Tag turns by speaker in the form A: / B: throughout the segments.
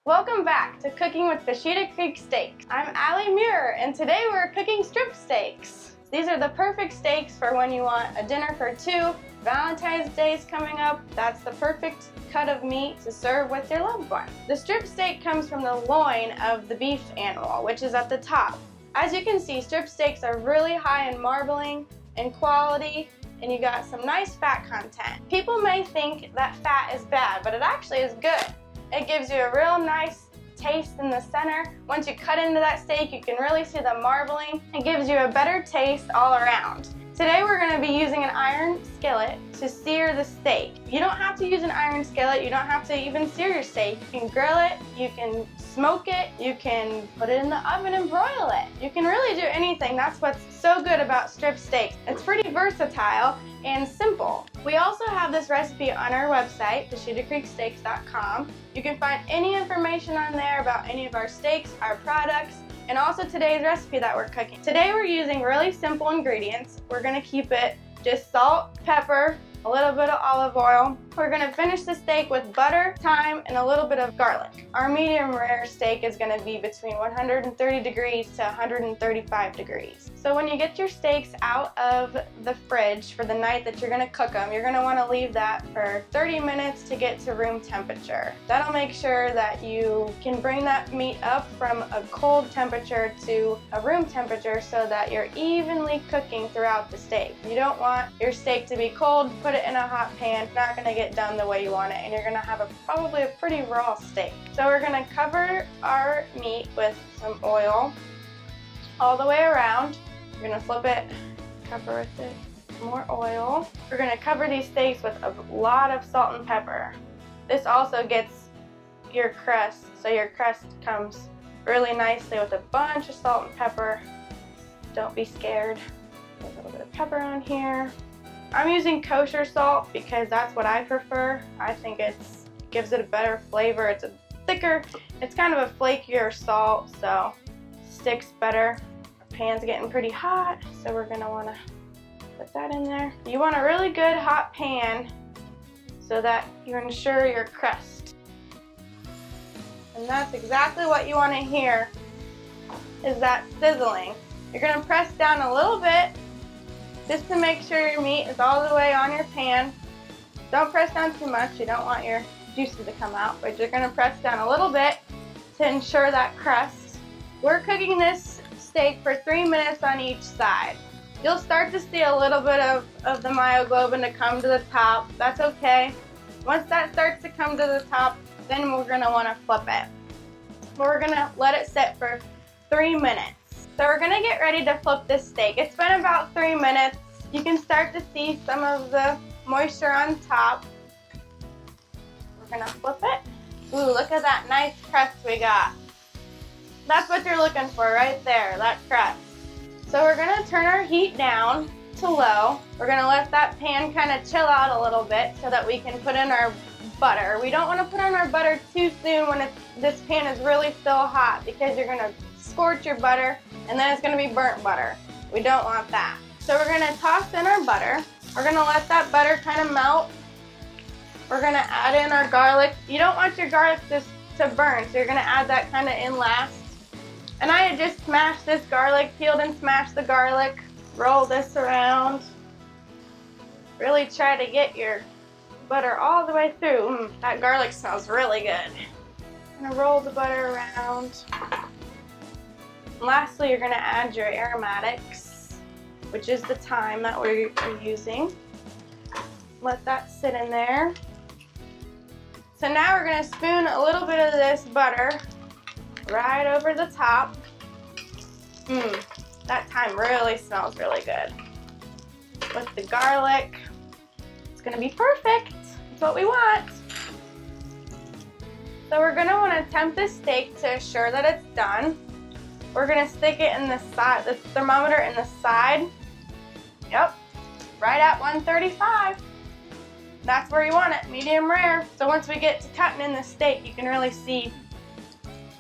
A: Welcome back to Cooking with Pusheta Creek Steaks. I'm Allie Muir, and today we're cooking strip steaks. These are the perfect steaks for when you want a dinner for two. Valentine's Day is coming up. That's the perfect cut of meat to serve with your loved one. The strip steak comes from the loin of the beef animal, which is at the top. As you can see, strip steaks are really high in marbling and quality, and you got some nice fat content. People may think that fat is bad, but it actually is good. It gives you a real nice taste in the center. Once you cut into that steak, you can really see the marbling. It gives you a better taste all around. Today we're going to be using an iron skillet to sear the steak. You don't have to use an iron skillet. You don't have to even sear your steak. You can grill it, you can smoke it, you can put it in the oven and broil it. You can really do anything. That's what's so good about strip steaks. It's pretty versatile and simple. We also have this recipe on our website, PushetaCreekSteaks.com. You can find any information on there about any of our steaks, our products, and also today's recipe that we're cooking. Today we're using really simple ingredients. We're gonna keep it just salt, pepper, a little bit of olive oil. We're gonna finish the steak with butter, thyme, and a little bit of garlic. Our medium rare steak is gonna be between 130 degrees to 135 degrees. So when you get your steaks out of the fridge for the night that you're gonna cook them, you're gonna wanna leave that for 30 minutes to get to room temperature. That'll make sure that you can bring that meat up from a cold temperature to a room temperature so that you're evenly cooking throughout the steak. You don't want your steak to be cold, put it in a hot pan, it's not gonna get done the way you want it, and you're gonna have probably a pretty raw steak. So we're gonna cover our meat with some oil all the way around. You're gonna flip it, cover with it, more oil. We're gonna cover these steaks with a lot of salt and pepper. This also gets your crust, so your crust comes really nicely with a bunch of salt and pepper. Don't be scared. Put a little bit of pepper on here. I'm using kosher salt because that's what I prefer. I think it gives it a better flavor. It's a thicker, it's kind of a flakier salt, so it sticks better. Our pan's getting pretty hot, so we're gonna wanna put that in there. You want a really good hot pan so that you ensure your crust. And that's exactly what you wanna hear, is that sizzling. You're gonna press down a little bit just to make sure your meat is all the way on your pan. Don't press down too much, you don't want your juices to come out, but you're gonna press down a little bit to ensure that crust. We're cooking this steak for 3 minutes on each side. You'll start to see a little bit of the myoglobin to come to the top. That's okay. Once that starts to come to the top, then we're gonna wanna flip it. But we're gonna let it sit for 3 minutes. So we're gonna get ready to flip this steak. It's been about 3 minutes. You can start to see some of the moisture on top. We're gonna flip it. Ooh, look at that nice crust we got. That's what you're looking for right there, that crust. So we're gonna turn our heat down to low. We're gonna let that pan kind of chill out a little bit so that we can put in our butter. We don't wanna put in our butter too soon when this pan is really still hot, because you're gonna scorch your butter and then it's gonna be burnt butter. We don't want that. So we're gonna toss in our butter. We're gonna let that butter kind of melt. We're gonna add in our garlic. You don't want your garlic just to burn, so you're gonna add that kind of in last. And I had just smashed this garlic, peeled and smashed the garlic. Roll this around. Really try to get your butter all the way through. That garlic smells really good. I'm gonna roll the butter around. Lastly, you're gonna add your aromatics, which is the thyme that we're using. Let that sit in there. So now we're gonna spoon a little bit of this butter right over the top. That thyme really smells really good. With the garlic, it's gonna be perfect. It's what we want. So we're gonna wanna temp this steak to assure that it's done. We're gonna stick it in the side, the thermometer in the side. Yep, right at 135. That's where you want it, medium rare. So once we get to cutting in the steak, you can really see,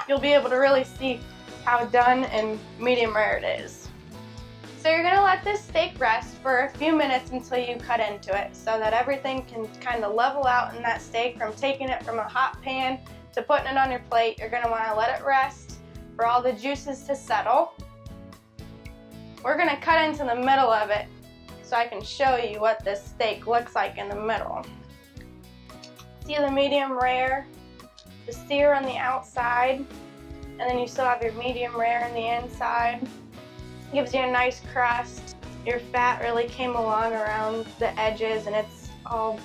A: you'll be able to really see how done and medium rare it is. So you're gonna let this steak rest for a few minutes until you cut into it so that everything can kind of level out in that steak from taking it from a hot pan to putting it on your plate, you're gonna wanna let it rest for all the juices to settle. We're gonna cut into the middle of it so I can show you what this steak looks like in the middle. See the medium rare, the sear on the outside, and then you still have your medium rare on the inside. Gives you a nice crust. Your fat really came along around the edges and it's all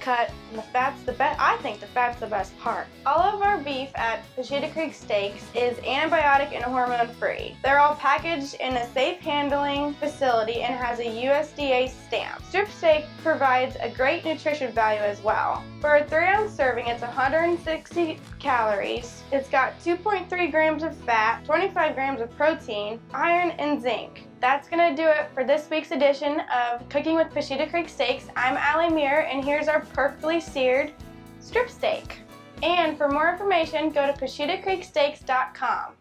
A: cut, and the fat's the best. I think the fat's the best part. All of our beef at Pusheta Creek Steaks is antibiotic and hormone free. They're all packaged in a safe handling facility and has a USDA stamp. Strip steak provides a great nutrition value as well. For a 3-ounce serving, it's 160 calories. It's got 2.3 grams of fat, 25 grams of protein, iron, and zinc. That's gonna do it for this week's edition of Cooking with Pusheta Creek Steaks. I'm Allie Muir, and here's our perfectly seared strip steak. And for more information, go to pushetacreeksteaks.com.